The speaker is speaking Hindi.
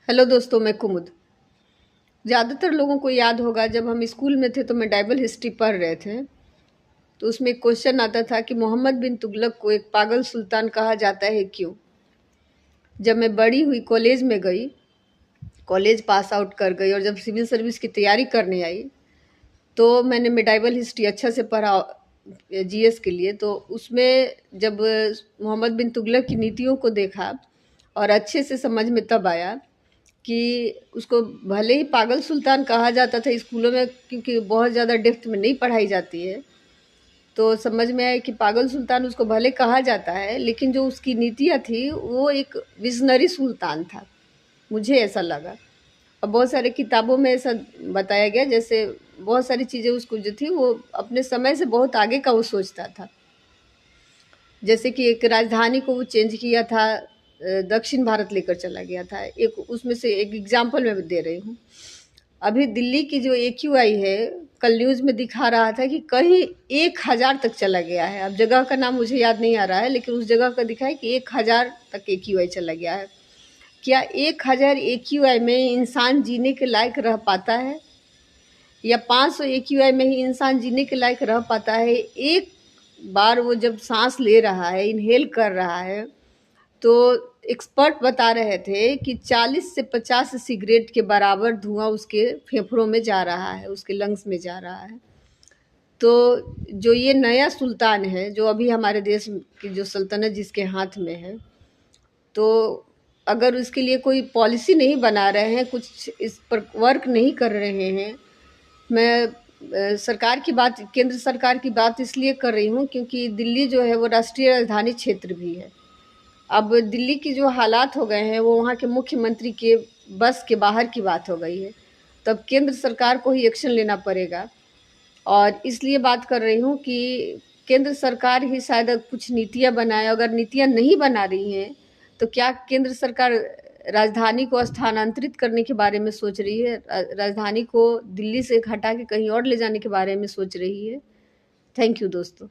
हेलो दोस्तों, मैं कुमुद। ज़्यादातर लोगों को याद होगा, जब हम स्कूल में थे तो मेडाइवल हिस्ट्री पढ़ रहे थे, तो उसमें एक क्वेश्चन आता था कि मोहम्मद बिन तुगलक को एक पागल सुल्तान कहा जाता है, क्यों? जब मैं बड़ी हुई, कॉलेज में गई, कॉलेज पास आउट कर गई और जब सिविल सर्विस की तैयारी करने आई, तो मैंने मेडाइवल हिस्ट्री अच्छा से पढ़ा जीएस के लिए। तो उसमें जब मोहम्मद बिन तुगलक की नीतियों को देखा और अच्छे से समझ में तब आया कि उसको भले ही पागल सुल्तान कहा जाता था स्कूलों में, क्योंकि बहुत ज़्यादा डेप्थ में नहीं पढ़ाई जाती है, तो समझ में आया कि पागल सुल्तान उसको भले कहा जाता है, लेकिन जो उसकी नीतियाँ थी वो एक विजनरी सुल्तान था, मुझे ऐसा लगा। और बहुत सारे किताबों में ऐसा बताया गया, जैसे बहुत सारी चीज़ें उसको जो थी वो अपने समय से बहुत आगे का वो सोचता था। जैसे कि एक राजधानी को वो चेंज किया था, दक्षिण भारत लेकर चला गया था। एक उसमें से एक एग्जाम्पल मैं दे रही हूँ। अभी दिल्ली की जो AQI है, कल न्यूज़ में दिखा रहा था कि कहीं 1000 तक चला गया है। अब जगह का नाम मुझे याद नहीं आ रहा है, लेकिन उस जगह का दिखा है कि 1000 तक AQI चला गया है। क्या 1000 AQI में इंसान जीने के लायक रह पाता है, या 500 AQI में ही इंसान जीने के लायक रह पाता है? एक बार वो जब सांस ले रहा है, इनहेल कर रहा है, तो एक्सपर्ट बता रहे थे कि 40 से 50 सिगरेट के बराबर धुआं उसके फेफड़ों में जा रहा है, उसके लंग्स में जा रहा है। तो जो ये नया सुल्तान है, जो अभी हमारे देश की जो सल्तनत जिसके हाथ में है, तो अगर उसके लिए कोई पॉलिसी नहीं बना रहे हैं, कुछ इस पर वर्क नहीं कर रहे हैं। मैं सरकार की बात, केंद्र सरकार की बात इसलिए कर रही हूँ क्योंकि दिल्ली जो है वो राष्ट्रीय राजधानी क्षेत्र भी है। अब दिल्ली की जो हालात हो गए हैं, वो वहाँ के मुख्यमंत्री के बस के बाहर की बात हो गई है। तब केंद्र सरकार को ही एक्शन लेना पड़ेगा, और इसलिए बात कर रही हूँ कि केंद्र सरकार ही शायद कुछ नीतियाँ बनाए। अगर नीतियाँ नहीं बना रही हैं, तो क्या केंद्र सरकार राजधानी को स्थानांतरित करने के बारे में सोच रही है? राजधानी को दिल्ली से हटा के कहीं और ले जाने के बारे में सोच रही है? थैंक यू दोस्तों।